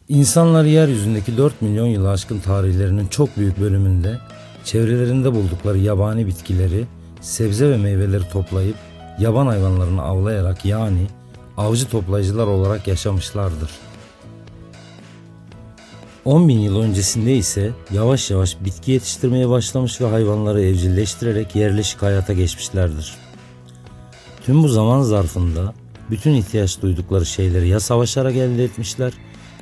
İnsanlar yeryüzündeki 4 milyon yılı aşkın tarihlerinin çok büyük bölümünde çevrelerinde buldukları yabani bitkileri, sebze ve meyveleri toplayıp yaban hayvanlarını avlayarak yani avcı toplayıcılar olarak yaşamışlardır. 10 bin yıl öncesinde ise yavaş yavaş bitki yetiştirmeye başlamış ve hayvanları evcilleştirerek yerleşik hayata geçmişlerdir. Tüm bu zaman zarfında bütün ihtiyaç duydukları şeyleri ya savaşarak elde etmişler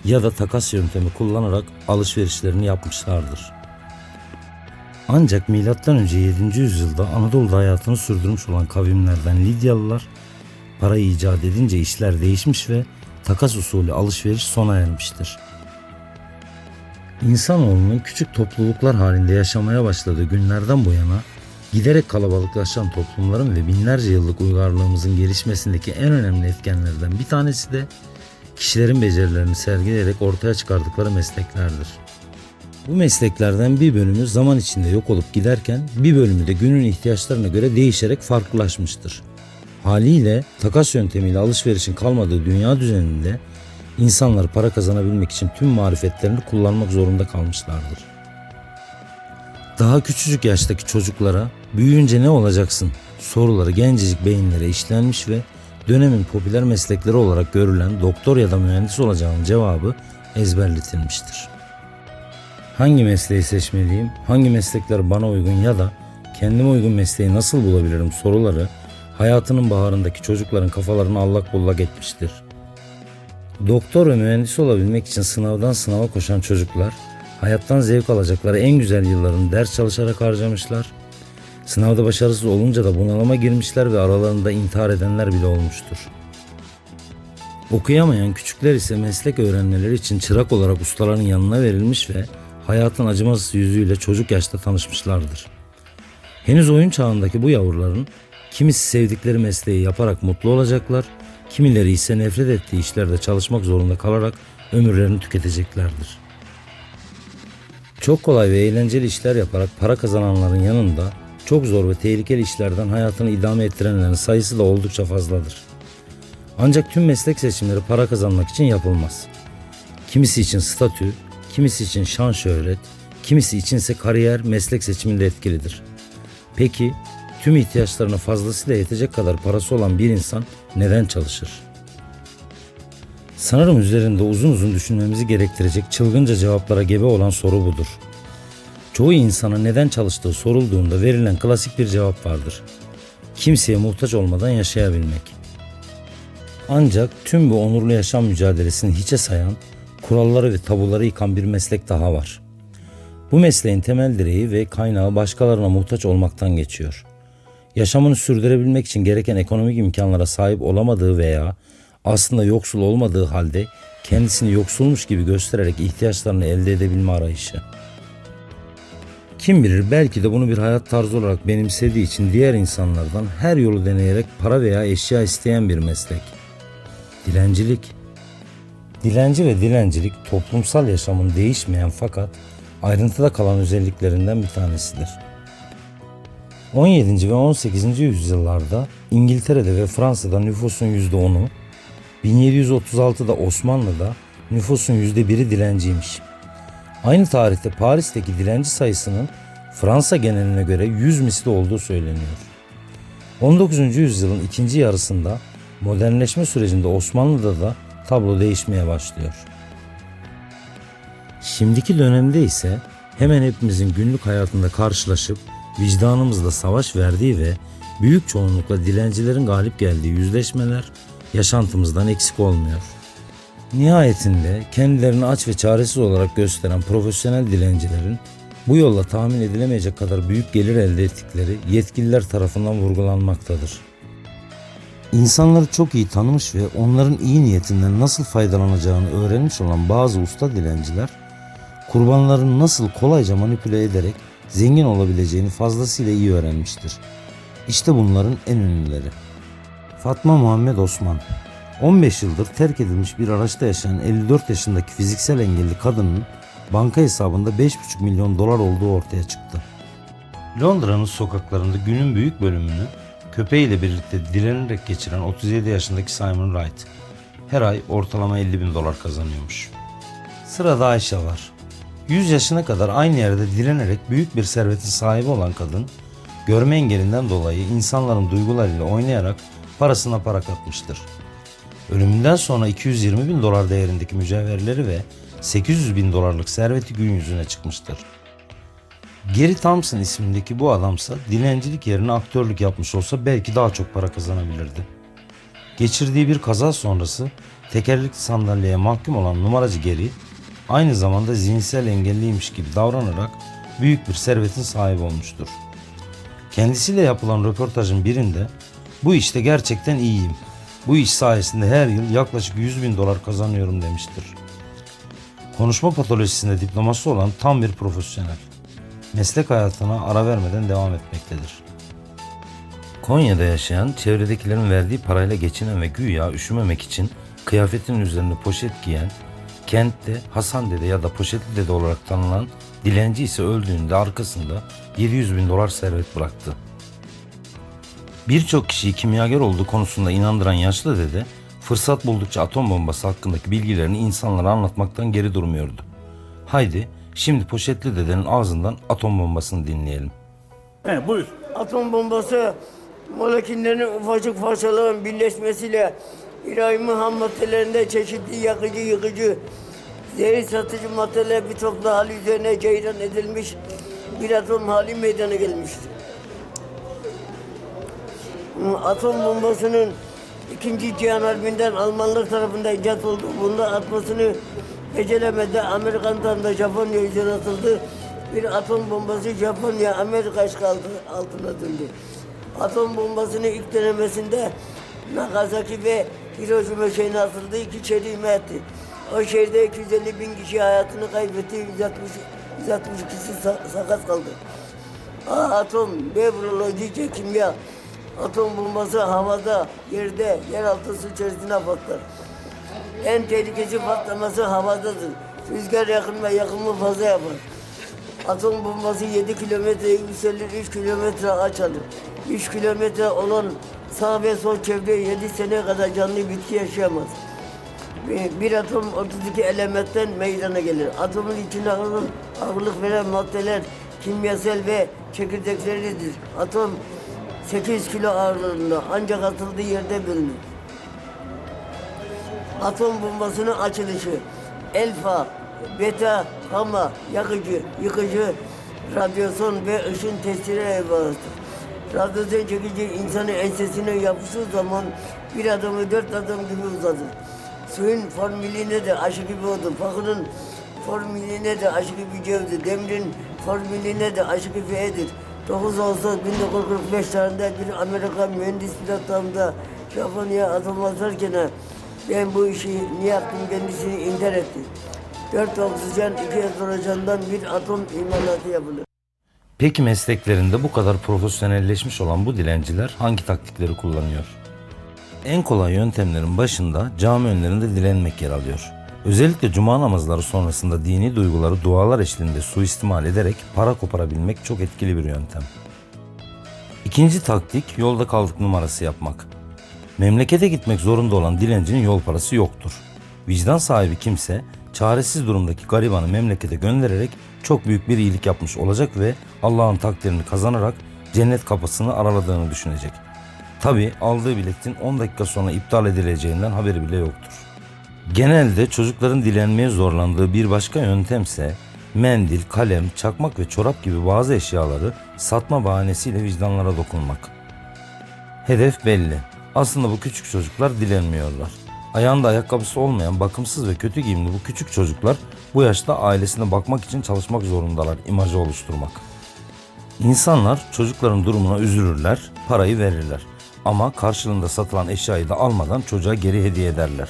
ya da takas yöntemi kullanarak alışverişlerini yapmışlardır. Ancak M.Ö. 7. yüzyılda Anadolu'da hayatını sürdürmüş olan kavimlerden Lidyalılar parayı icat edince işler değişmiş ve takas usulü alışveriş sona ermiştir. İnsanoğlunun küçük topluluklar halinde yaşamaya başladığı günlerden bu yana giderek kalabalıklaşan toplumların ve binlerce yıllık uygarlığımızın gelişmesindeki en önemli etkenlerden bir tanesi de kişilerin becerilerini sergileyerek ortaya çıkardıkları mesleklerdir. Bu mesleklerden bir bölümü zaman içinde yok olup giderken bir bölümü de günün ihtiyaçlarına göre değişerek farklılaşmıştır. Haliyle takas yöntemiyle alışverişin kalmadığı dünya düzeninde insanlar para kazanabilmek için tüm marifetlerini kullanmak zorunda kalmışlardır. Daha küçücük yaştaki çocuklara büyüyünce ne olacaksın soruları gencecik beyinlere işlenmiş ve dönemin popüler meslekleri olarak görülen doktor ya da mühendis olacağının cevabı ezberletilmiştir. Hangi mesleği seçmeliyim, hangi meslekler bana uygun ya da kendime uygun mesleği nasıl bulabilirim soruları hayatının baharındaki çocukların kafalarını allak bullak etmiştir. Doktor ve mühendis olabilmek için sınavdan sınava koşan çocuklar hayattan zevk alacakları en güzel yıllarını ders çalışarak harcamışlar. Sınavda başarısız olunca da bunalıma girmişler ve aralarında intihar edenler bile olmuştur. Okuyamayan küçükler ise meslek öğrenmeleri için çırak olarak ustaların yanına verilmiş ve hayatın acımasız yüzüyle çocuk yaşta tanışmışlardır. Henüz oyun çağındaki bu yavruların kimisi sevdikleri mesleği yaparak mutlu olacaklar, kimileri ise nefret ettiği işlerde çalışmak zorunda kalarak ömürlerini tüketeceklerdir. Çok kolay ve eğlenceli işler yaparak para kazananların yanında çok zor ve tehlikeli işlerden hayatını idame ettirenlerin sayısı da oldukça fazladır. Ancak tüm meslek seçimleri para kazanmak için yapılmaz. Kimisi için statü, kimisi için şan şöhret, kimisi içinse kariyer meslek seçiminde etkilidir. Peki tüm ihtiyaçlarına fazlasıyla yetecek kadar parası olan bir insan neden çalışır? Sanırım üzerinde uzun uzun düşünmemizi gerektirecek çılgınca cevaplara gebe olan soru budur. Çoğu insana neden çalıştığı sorulduğunda verilen klasik bir cevap vardır. Kimseye muhtaç olmadan yaşayabilmek. Ancak tüm bu onurlu yaşam mücadelesini hiçe sayan, kuralları ve tabuları yıkan bir meslek daha var. Bu mesleğin temel direği ve kaynağı başkalarına muhtaç olmaktan geçiyor. Yaşamını sürdürebilmek için gereken ekonomik imkanlara sahip olamadığı veya aslında yoksul olmadığı halde kendisini yoksulmuş gibi göstererek ihtiyaçlarını elde edebilme arayışı. Kim bilir belki de bunu bir hayat tarzı olarak benimsediği için diğer insanlardan her yolu deneyerek para veya eşya isteyen bir meslek. Dilencilik. Dilenci ve dilencilik toplumsal yaşamın değişmeyen fakat ayrıntıda kalan özelliklerinden bir tanesidir. 17. ve 18. yüzyıllarda İngiltere'de ve Fransa'da nüfusun %10'u, 1736'da Osmanlı'da nüfusun %1'i dilenciymiş. Aynı tarihte Paris'teki dilenci sayısının Fransa geneline göre 100 misli olduğu söyleniyor. 19. yüzyılın ikinci yarısında modernleşme sürecinde Osmanlı'da da tablo değişmeye başlıyor. Şimdiki dönemde ise hemen hepimizin günlük hayatında karşılaşıp vicdanımızla savaş verdiği ve büyük çoğunlukla dilencilerin galip geldiği yüzleşmeler yaşantımızdan eksik olmuyor. Nihayetinde kendilerini aç ve çaresiz olarak gösteren profesyonel dilencilerin bu yolla tahmin edilemeyecek kadar büyük gelir elde ettikleri yetkililer tarafından vurgulanmaktadır. İnsanları çok iyi tanımış ve onların iyi niyetinden nasıl faydalanacağını öğrenmiş olan bazı usta dilenciler, kurbanlarını nasıl kolayca manipüle ederek zengin olabileceğini fazlasıyla iyi öğrenmiştir. İşte bunların en ünlüleri. Fatma Muhammed Osman, 15 yıldır terk edilmiş bir araçta yaşayan 54 yaşındaki fiziksel engelli kadının banka hesabında 5,5 milyon dolar olduğu ortaya çıktı. Londra'nın sokaklarında günün büyük bölümünü köpeğiyle birlikte dilenerek geçiren 37 yaşındaki Simon Wright her ay ortalama 50 bin dolar kazanıyormuş. Sırada Ayşe var. 100 yaşına kadar aynı yerde direnerek büyük bir servetin sahibi olan kadın, görme engelinden dolayı insanların duygularıyla oynayarak parasına para katmıştır. Ölümünden sonra 220 bin dolar değerindeki mücevherleri ve 800 bin dolarlık serveti gün yüzüne çıkmıştır. Gary Thompson ismindeki bu adamsa dilencilik yerine aktörlük yapmış olsa belki daha çok para kazanabilirdi. Geçirdiği bir kaza sonrası tekerlekli sandalyeye mahkum olan numaracı Gary, aynı zamanda zihinsel engelliymiş gibi davranarak büyük bir servetin sahibi olmuştur. Kendisiyle yapılan röportajın birinde "Bu işte gerçekten iyiyim. Bu iş sayesinde her yıl yaklaşık 100 bin dolar kazanıyorum" demiştir. Konuşma patolojisinde diploması olan tam bir profesyonel. Meslek hayatına ara vermeden devam etmektedir. Konya'da yaşayan, çevredekilerin verdiği parayla geçinen ve güya üşümemek için kıyafetinin üzerine poşet giyen, kentte Hasan Dede ya da Poşetli Dede olarak tanınan dilenci ise öldüğünde arkasında 700 bin dolar servet bıraktı. Birçok kişiyi kimyager olduğu konusunda inandıran yaşlı dede, fırsat buldukça atom bombası hakkındaki bilgilerini insanlara anlatmaktan geri durmuyordu. Haydi şimdi Poşetli Dede'nin ağzından atom bombasını dinleyelim. Buyur. Atom bombası moleküllerin ufacık parçaların birleşmesiyle İbrahim'in ham maddelerinde çeşitli yakıcı, yıkıcı, zehir satıcı maddeler bir toplu hali üzerine ceyran edilmiş bir atom hali meydana gelmiştir. Atom bombasının İkinci Cihan Harbi'nden Almanlar tarafından icat oldu. Bunda atmasını beceremedi. Amerika'dan da Japonya üzerine atıldı. Bir atom bombası Japonya, Amerika işgali altına döndü. Atom bombasının ilk denemesinde Nagasaki ve Hiroşima şehrine atıldı. İki çeliğime etti. O şehirde 250 bin kişi hayatını kaybetti. 160 kişi sakat kaldı. A atom, B biyoloji, C kimya. Atom bombası havada, yerde, yeraltı su içerisine patlar. En tehlikeli patlaması havadadır. Rüzgar yakımı fazla yapar. Atom bombası 7 kilometre yükselir, 3 kilometre açılır. 3 kilometre olan sağ ve sol çevre 7 sene kadar canlı bitki yaşayamaz. Bir atom 32 elementten meydana gelir. Atomun içine ağırlık veren maddeler kimyasal ve çekirdekleridir. Atom 8 kilo ağırlığında ancak atıldığı yerde bölünür. Atom bombasının açılışı alfa, beta, gamma, yakıcı, yıkıcı, radyasyon ve ışın tesirine bağlıdır. Radyasyon çekici insanın ensesine yapıştığı zaman bir adamı 4 adam gibi uzatır. Suyun formülüne de aşı gibi odur. Bakırın formülüne de aşı gibi C'dir. Demirin formülüne de aşı gibi E'dir. 9 Ağustos 1945 tarihinde bir Amerikan mühendis pilotlarında Japonya'ya atom atarken ben bu işi niye yaptım kendisini intihar etti. 4 oksijen, 2 hidrojendan bir atom imalatı yapılır. Peki mesleklerinde bu kadar profesyonelleşmiş olan bu dilenciler hangi taktikleri kullanıyor? En kolay yöntemlerin başında cami önlerinde dilenmek yer alıyor. Özellikle cuma namazları sonrasında dini duyguları dualar eşliğinde suistimal ederek para koparabilmek çok etkili bir yöntem. İkinci taktik yolda kaldık numarası yapmak. Memlekete gitmek zorunda olan dilencinin yol parası yoktur. Vicdan sahibi kimse çaresiz durumdaki garibanı memlekete göndererek çok büyük bir iyilik yapmış olacak ve Allah'ın takdirini kazanarak cennet kapısını araladığını düşünecek. Tabi aldığı biletin 10 dakika sonra iptal edileceğinden haberi bile yoktur. Genelde çocukların dilenmeye zorlandığı bir başka yöntemse mendil, kalem, çakmak ve çorap gibi bazı eşyaları satma bahanesiyle vicdanlara dokunmak. Hedef belli. Aslında bu küçük çocuklar dilenmiyorlar. Ayağında ayakkabısı olmayan bakımsız ve kötü giyimli bu küçük çocuklar bu yaşta ailesine bakmak için çalışmak zorundalar imajı oluşturmak. İnsanlar çocukların durumuna üzülürler, parayı verirler. Ama karşılığında satılan eşyayı da almadan çocuğa geri hediye ederler.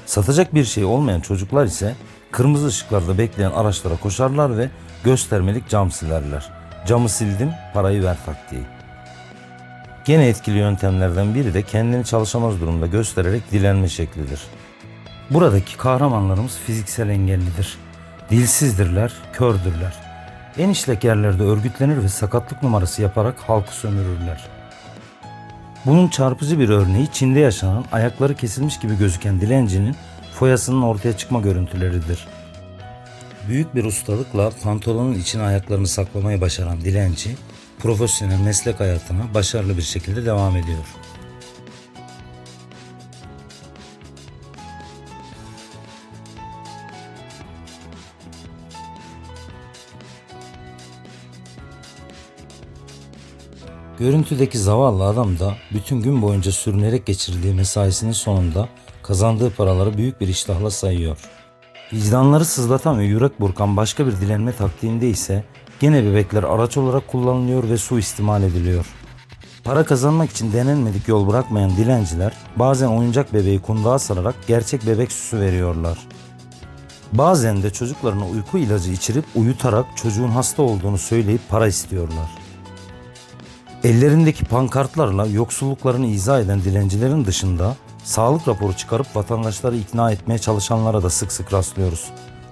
Satacak bir şey olmayan çocuklar ise kırmızı ışıklarda bekleyen araçlara koşarlar ve göstermelik cam silerler. Camı sildim, parayı ver taktiği. Gene etkili yöntemlerden biri de kendini çalışamaz durumda göstererek dilenme şeklidir. Buradaki kahramanlarımız fiziksel engellidir. Dilsizdirler, kördürler. En işlek yerlerde örgütlenir ve sakatlık numarası yaparak halkı sömürürler. Bunun çarpıcı bir örneği Çin'de yaşanan ayakları kesilmiş gibi gözüken dilencinin foyasının ortaya çıkma görüntüleridir. Büyük bir ustalıkla pantolonun içine ayaklarını saklamayı başaran dilenci, profesyonel meslek hayatına başarılı bir şekilde devam ediyor. Görüntüdeki zavallı adam da bütün gün boyunca sürünerek geçirdiği mesaisinin sonunda kazandığı paraları büyük bir iştahla sayıyor. Vicdanları sızlatan ve yürek burkan başka bir dilenme taktiğinde ise gene bebekler araç olarak kullanılıyor ve suistimal ediliyor. Para kazanmak için denenmedik yol bırakmayan dilenciler bazen oyuncak bebeği kundağa sararak gerçek bebek süsü veriyorlar. Bazen de çocuklarına uyku ilacı içirip uyutarak çocuğun hasta olduğunu söyleyip para istiyorlar. Ellerindeki pankartlarla yoksulluklarını izah eden dilencilerin dışında sağlık raporu çıkarıp vatandaşları ikna etmeye çalışanlara da sık sık rastlıyoruz.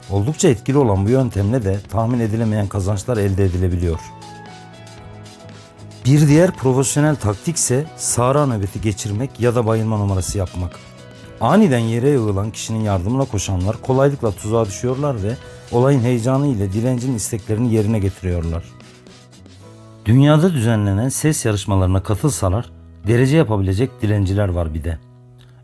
Oldukça etkili olan bu yöntemle de tahmin edilemeyen kazançlar elde edilebiliyor. Bir diğer profesyonel taktik ise sahra nöbeti geçirmek ya da bayılma numarası yapmak. Aniden yere yığılan kişinin yardımına koşanlar kolaylıkla tuzağa düşüyorlar ve olayın heyecanı ile dilencinin isteklerini yerine getiriyorlar. Dünyada düzenlenen ses yarışmalarına katılsalar derece yapabilecek dilenciler var bir de.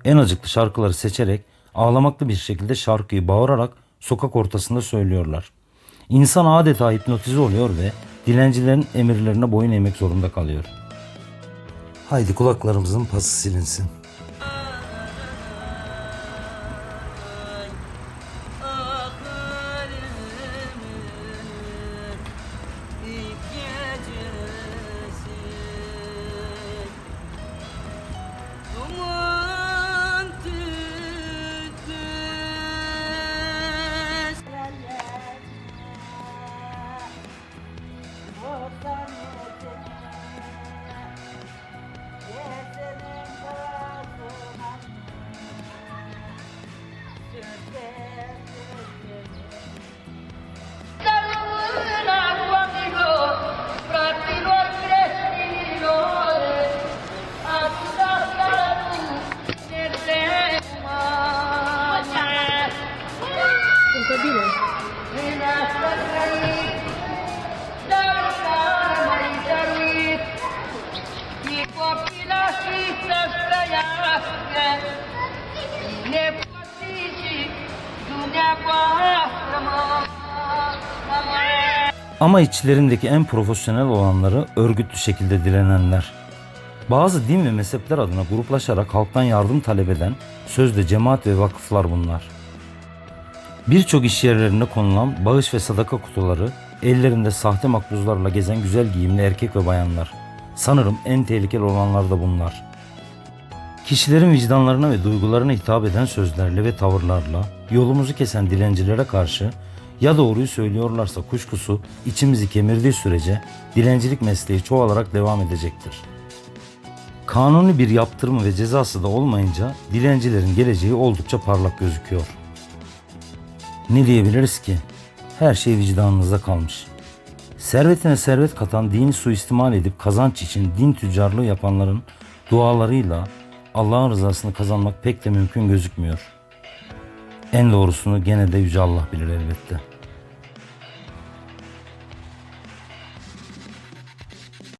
En acıklı şarkıları seçerek ağlamaklı bir şekilde şarkıyı bağırarak sokak ortasında söylüyorlar. İnsan adeta hipnotize oluyor ve dilencilerin emirlerine boyun eğmek zorunda kalıyor. Haydi kulaklarımızın pası silinsin. Ama içlerindeki en profesyonel olanları örgütlü şekilde dilenenler. Bazı din ve mezhepler adına gruplaşarak halktan yardım talep eden sözde cemaat ve vakıflar bunlar. Birçok iş yerlerine konulan bağış ve sadaka kutuları, ellerinde sahte makbuzlarla gezen güzel giyimli erkek ve bayanlar. Sanırım en tehlikeli olanlar da bunlar. Kişilerin vicdanlarına ve duygularına hitap eden sözlerle ve tavırlarla yolumuzu kesen dilencilere karşı ya doğruyu söylüyorlarsa kuşkusu içimizi kemirdiği sürece dilencilik mesleği çoğalarak devam edecektir. Kanuni bir yaptırımı ve cezası da olmayınca dilencilerin geleceği oldukça parlak gözüküyor. Ne diyebiliriz ki? Her şey vicdanınıza kalmış. Servetine servet katan dini suistimal edip kazanç için din tüccarlığı yapanların dualarıyla Allah'ın rızasını kazanmak pek de mümkün gözükmüyor. En doğrusunu gene de Yüce Allah bilir elbette.